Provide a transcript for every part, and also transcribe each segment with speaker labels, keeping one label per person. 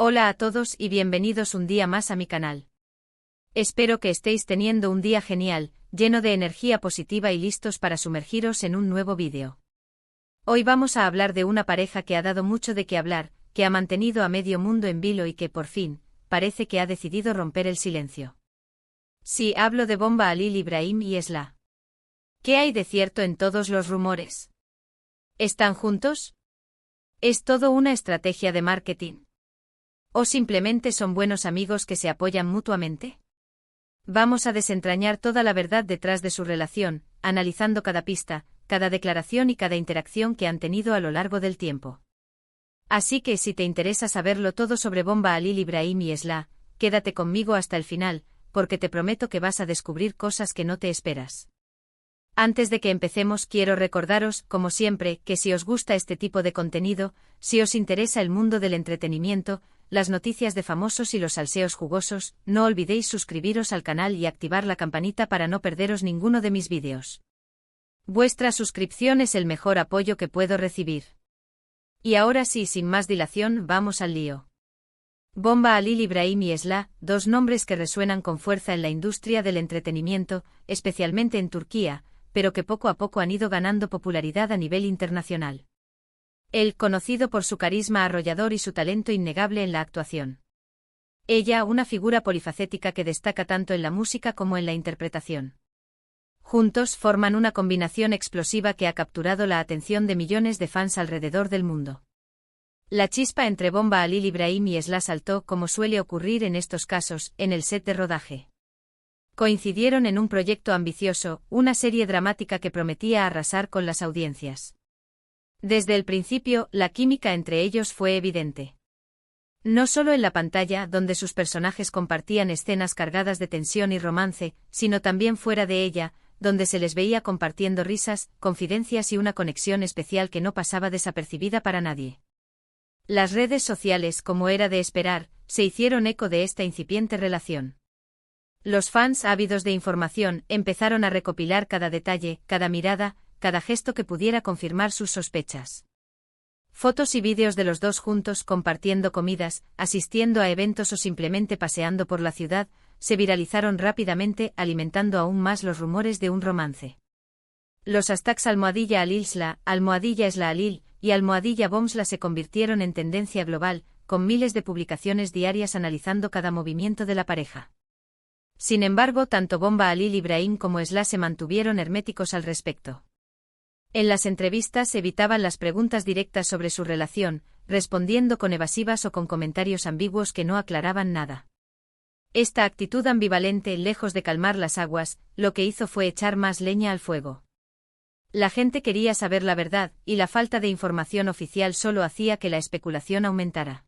Speaker 1: Hola a todos y bienvenidos un día más a mi canal. Espero que estéis teniendo un día genial, lleno de energía positiva y listos para sumergiros en un nuevo vídeo. Hoy vamos a hablar de una pareja que ha dado mucho de qué hablar, que ha mantenido a medio mundo en vilo y que por fin, parece que ha decidido romper el silencio. Sí, hablo de Bomba Halil Ibrahim y Esla. ¿Qué hay de cierto en todos los rumores? ¿Están juntos? ¿Es todo una estrategia de marketing? ¿O simplemente son buenos amigos que se apoyan mutuamente? Vamos a desentrañar toda la verdad detrás de su relación, analizando cada pista, cada declaración y cada interacción que han tenido a lo largo del tiempo. Así que si te interesa saberlo todo sobre Bomba Halil Ibrahim y Esla, quédate conmigo hasta el final, porque te prometo que vas a descubrir cosas que no te esperas. Antes de que empecemos quiero recordaros, como siempre, que si os gusta este tipo de contenido, si os interesa el mundo del entretenimiento, las noticias de famosos y los salseos jugosos, no olvidéis suscribiros al canal y activar la campanita para no perderos ninguno de mis vídeos. Vuestra suscripción es el mejor apoyo que puedo recibir. Y ahora sí, sin más dilación, vamos al lío. Bomba Halil Ibrahim y Esla, dos nombres que resuenan con fuerza en la industria del entretenimiento, especialmente en Turquía, pero que poco a poco han ido ganando popularidad a nivel internacional. Él, conocido por su carisma arrollador y su talento innegable en la actuación. Ella, una figura polifacética que destaca tanto en la música como en la interpretación. Juntos forman una combinación explosiva que ha capturado la atención de millones de fans alrededor del mundo. La chispa entre Bomba Halil Ibrahim y Esla saltó, como suele ocurrir en estos casos, en el set de rodaje. Coincidieron en un proyecto ambicioso, una serie dramática que prometía arrasar con las audiencias. Desde el principio, la química entre ellos fue evidente. No solo en la pantalla, donde sus personajes compartían escenas cargadas de tensión y romance, sino también fuera de ella, donde se les veía compartiendo risas, confidencias y una conexión especial que no pasaba desapercibida para nadie. Las redes sociales, como era de esperar, se hicieron eco de esta incipiente relación. Los fans, ávidos de información, empezaron a recopilar cada detalle, cada mirada, cada gesto que pudiera confirmar sus sospechas. Fotos y vídeos de los dos juntos compartiendo comidas, asistiendo a eventos o simplemente paseando por la ciudad, se viralizaron rápidamente, alimentando aún más los rumores de un romance. Los hashtags #Halilsla, #Esla Halil y #Bomsla se convirtieron en tendencia global, con miles de publicaciones diarias analizando cada movimiento de la pareja. Sin embargo, tanto Bomba Halil Ibrahim como Esla se mantuvieron herméticos al respecto. En las entrevistas evitaban las preguntas directas sobre su relación, respondiendo con evasivas o con comentarios ambiguos que no aclaraban nada. Esta actitud ambivalente, lejos de calmar las aguas, lo que hizo fue echar más leña al fuego. La gente quería saber la verdad, y la falta de información oficial solo hacía que la especulación aumentara.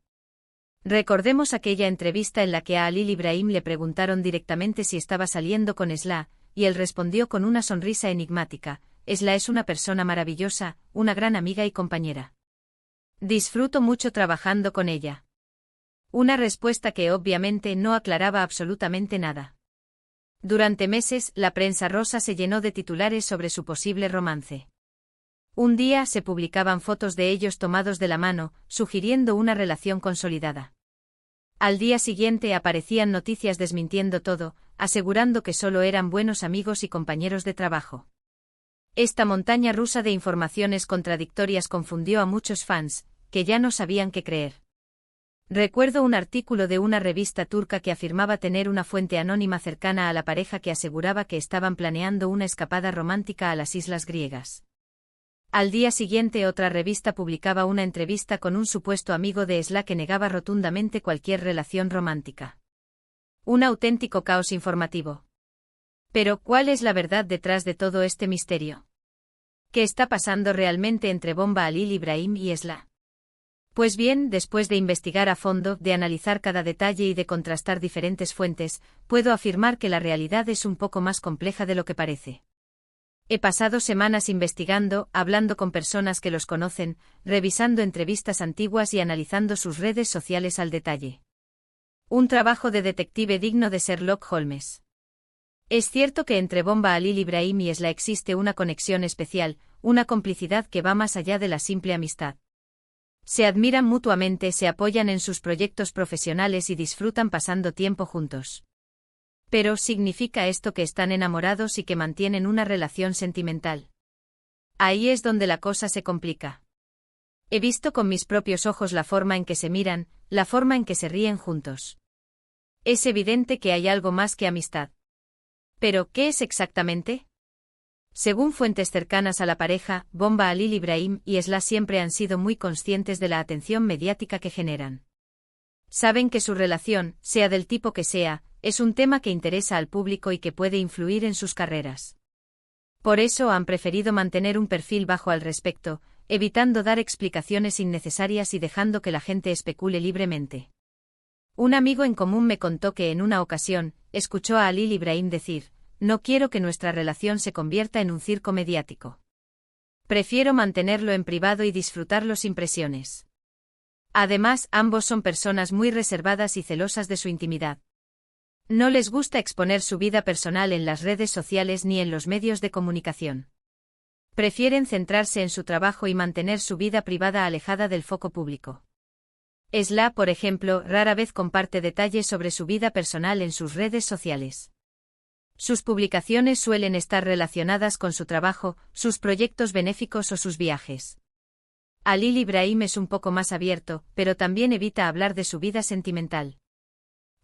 Speaker 1: Recordemos aquella entrevista en la que a Halil Ibrahim le preguntaron directamente si estaba saliendo con Esla, y él respondió con una sonrisa enigmática: Esla es una persona maravillosa, una gran amiga y compañera. Disfruto mucho trabajando con ella. Una respuesta que obviamente no aclaraba absolutamente nada. Durante meses, la prensa rosa se llenó de titulares sobre su posible romance. Un día se publicaban fotos de ellos tomados de la mano, sugiriendo una relación consolidada. Al día siguiente aparecían noticias desmintiendo todo, asegurando que solo eran buenos amigos y compañeros de trabajo. Esta montaña rusa de informaciones contradictorias confundió a muchos fans, que ya no sabían qué creer. Recuerdo un artículo de una revista turca que afirmaba tener una fuente anónima cercana a la pareja que aseguraba que estaban planeando una escapada romántica a las islas griegas. Al día siguiente otra revista publicaba una entrevista con un supuesto amigo de Esla que negaba rotundamente cualquier relación romántica. Un auténtico caos informativo. Pero, ¿cuál es la verdad detrás de todo este misterio? ¿Qué está pasando realmente entre Bomba Halil Ibrahim y Esla? Pues bien, después de investigar a fondo, de analizar cada detalle y de contrastar diferentes fuentes, puedo afirmar que la realidad es un poco más compleja de lo que parece. He pasado semanas investigando, hablando con personas que los conocen, revisando entrevistas antiguas y analizando sus redes sociales al detalle. Un trabajo de detective digno de Sherlock Holmes. Es cierto que entre Bomba Halil Ibrahim y Esla existe una conexión especial, una complicidad que va más allá de la simple amistad. Se admiran mutuamente, se apoyan en sus proyectos profesionales y disfrutan pasando tiempo juntos. Pero, ¿significa esto que están enamorados y que mantienen una relación sentimental? Ahí es donde la cosa se complica. He visto con mis propios ojos la forma en que se miran, la forma en que se ríen juntos. Es evidente que hay algo más que amistad. ¿Pero qué es exactamente? Según fuentes cercanas a la pareja, Bomba Halil Ibrahim y Esla siempre han sido muy conscientes de la atención mediática que generan. Saben que su relación, sea del tipo que sea, es un tema que interesa al público y que puede influir en sus carreras. Por eso han preferido mantener un perfil bajo al respecto, evitando dar explicaciones innecesarias y dejando que la gente especule libremente. Un amigo en común me contó que en una ocasión, escuchó a Halil Ibrahim decir: "No quiero que nuestra relación se convierta en un circo mediático. Prefiero mantenerlo en privado y disfrutarlo sin presiones". Además, ambos son personas muy reservadas y celosas de su intimidad. No les gusta exponer su vida personal en las redes sociales ni en los medios de comunicación. Prefieren centrarse en su trabajo y mantener su vida privada alejada del foco público. Esla, por ejemplo, rara vez comparte detalles sobre su vida personal en sus redes sociales. Sus publicaciones suelen estar relacionadas con su trabajo, sus proyectos benéficos o sus viajes. Halil Ibrahim es un poco más abierto, pero también evita hablar de su vida sentimental.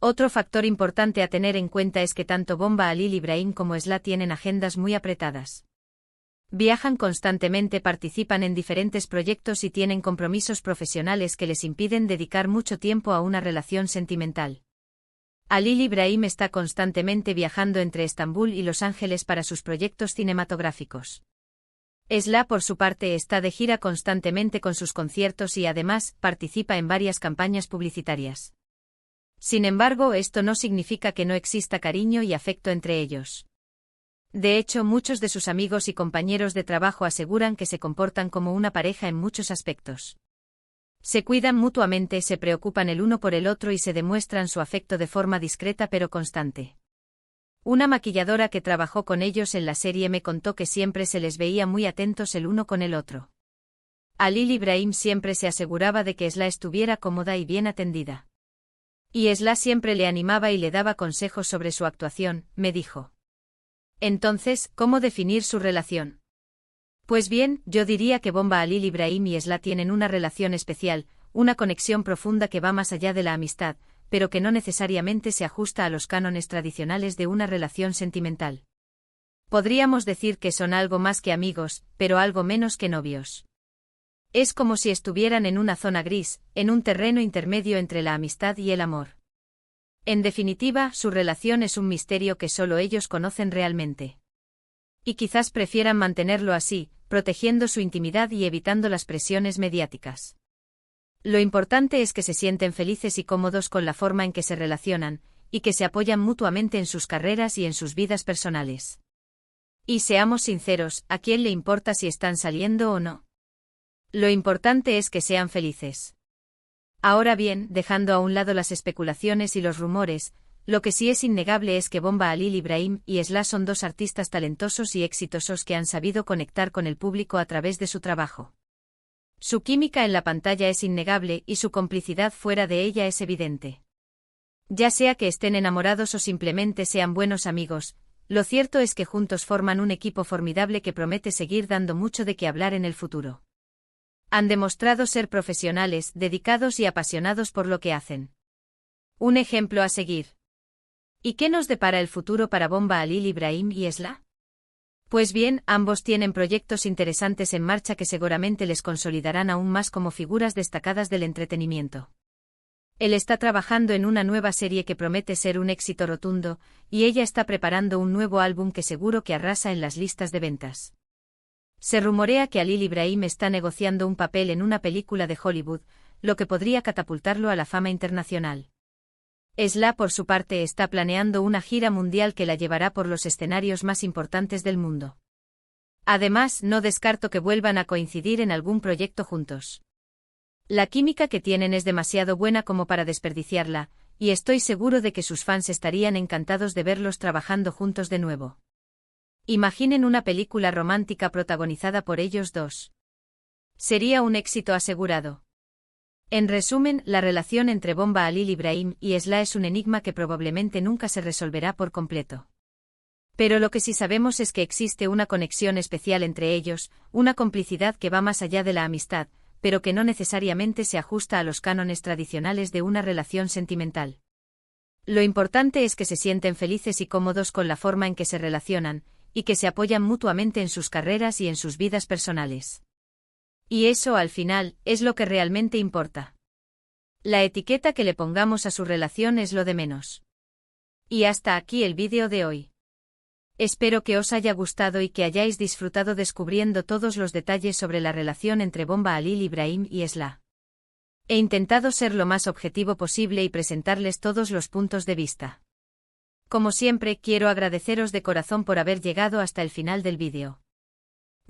Speaker 1: Otro factor importante a tener en cuenta es que tanto Bomba Halil Ibrahim como Esla tienen agendas muy apretadas. Viajan constantemente, participan en diferentes proyectos y tienen compromisos profesionales que les impiden dedicar mucho tiempo a una relación sentimental. Halil Ibrahim está constantemente viajando entre Estambul y Los Ángeles para sus proyectos cinematográficos. Esla, por su parte, está de gira constantemente con sus conciertos y además participa en varias campañas publicitarias. Sin embargo, esto no significa que no exista cariño y afecto entre ellos. De hecho, muchos de sus amigos y compañeros de trabajo aseguran que se comportan como una pareja en muchos aspectos. Se cuidan mutuamente, se preocupan el uno por el otro y se demuestran su afecto de forma discreta pero constante. Una maquilladora que trabajó con ellos en la serie me contó que siempre se les veía muy atentos el uno con el otro. Halil Ibrahim siempre se aseguraba de que Esla estuviera cómoda y bien atendida. Y Esla siempre le animaba y le daba consejos sobre su actuación, me dijo. Entonces, ¿cómo definir su relación? Pues bien, yo diría que Bomba Halil Ibrahim y Esla tienen una relación especial, una conexión profunda que va más allá de la amistad, pero que no necesariamente se ajusta a los cánones tradicionales de una relación sentimental. Podríamos decir que son algo más que amigos, pero algo menos que novios. Es como si estuvieran en una zona gris, en un terreno intermedio entre la amistad y el amor. En definitiva, su relación es un misterio que solo ellos conocen realmente. Y quizás prefieran mantenerlo así, protegiendo su intimidad y evitando las presiones mediáticas. Lo importante es que se sienten felices y cómodos con la forma en que se relacionan, y que se apoyan mutuamente en sus carreras y en sus vidas personales. Y seamos sinceros, ¿a quién le importa si están saliendo o no? Lo importante es que sean felices. Ahora bien, dejando a un lado las especulaciones y los rumores, lo que sí es innegable es que Bomba Halil Ibrahim y Esla son dos artistas talentosos y exitosos que han sabido conectar con el público a través de su trabajo. Su química en la pantalla es innegable y su complicidad fuera de ella es evidente. Ya sea que estén enamorados o simplemente sean buenos amigos, lo cierto es que juntos forman un equipo formidable que promete seguir dando mucho de qué hablar en el futuro. Han demostrado ser profesionales, dedicados y apasionados por lo que hacen. Un ejemplo a seguir. ¿Y qué nos depara el futuro para Bomba Halil Ibrahim y Esla? Pues bien, ambos tienen proyectos interesantes en marcha que seguramente les consolidarán aún más como figuras destacadas del entretenimiento. Él está trabajando en una nueva serie que promete ser un éxito rotundo, y ella está preparando un nuevo álbum que seguro que arrasa en las listas de ventas. Se rumorea que Halil Ibrahim está negociando un papel en una película de Hollywood, lo que podría catapultarlo a la fama internacional. Esla, por su parte, está planeando una gira mundial que la llevará por los escenarios más importantes del mundo. Además, no descarto que vuelvan a coincidir en algún proyecto juntos. La química que tienen es demasiado buena como para desperdiciarla, y estoy seguro de que sus fans estarían encantados de verlos trabajando juntos de nuevo. Imaginen una película romántica protagonizada por ellos dos. Sería un éxito asegurado. En resumen, la relación entre Bomba Alil Ibrahim y Esla es un enigma que probablemente nunca se resolverá por completo. Pero lo que sí sabemos es que existe una conexión especial entre ellos, una complicidad que va más allá de la amistad, pero que no necesariamente se ajusta a los cánones tradicionales de una relación sentimental. Lo importante es que se sienten felices y cómodos con la forma en que se relacionan, y que se apoyan mutuamente en sus carreras y en sus vidas personales. Y eso, al final, es lo que realmente importa. La etiqueta que le pongamos a su relación es lo de menos. Y hasta aquí el vídeo de hoy. Espero que os haya gustado y que hayáis disfrutado descubriendo todos los detalles sobre la relación entre Bomba Alil Ibrahim y Esla. He intentado ser lo más objetivo posible y presentarles todos los puntos de vista. Como siempre, quiero agradeceros de corazón por haber llegado hasta el final del vídeo.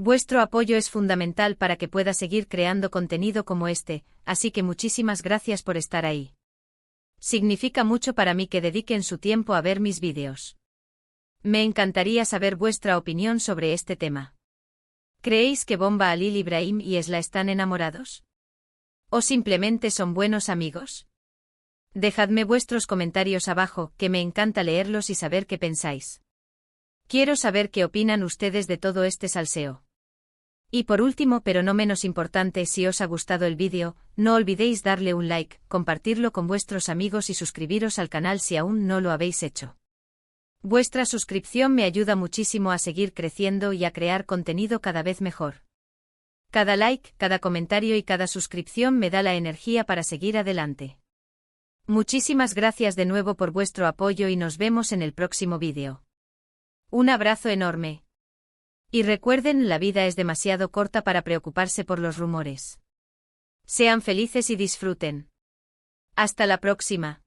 Speaker 1: Vuestro apoyo es fundamental para que pueda seguir creando contenido como este, así que muchísimas gracias por estar ahí. Significa mucho para mí que dediquen su tiempo a ver mis vídeos. Me encantaría saber vuestra opinión sobre este tema. ¿Creéis que Bomba Alil Ibrahim y Esla están enamorados? ¿O simplemente son buenos amigos? Dejadme vuestros comentarios abajo, que me encanta leerlos y saber qué pensáis. Quiero saber qué opinan ustedes de todo este salseo. Y por último, pero no menos importante, si os ha gustado el vídeo, no olvidéis darle un like, compartirlo con vuestros amigos y suscribiros al canal si aún no lo habéis hecho. Vuestra suscripción me ayuda muchísimo a seguir creciendo y a crear contenido cada vez mejor. Cada like, cada comentario y cada suscripción me da la energía para seguir adelante. Muchísimas gracias de nuevo por vuestro apoyo y nos vemos en el próximo vídeo. Un abrazo enorme. Y recuerden, la vida es demasiado corta para preocuparse por los rumores. Sean felices y disfruten. Hasta la próxima.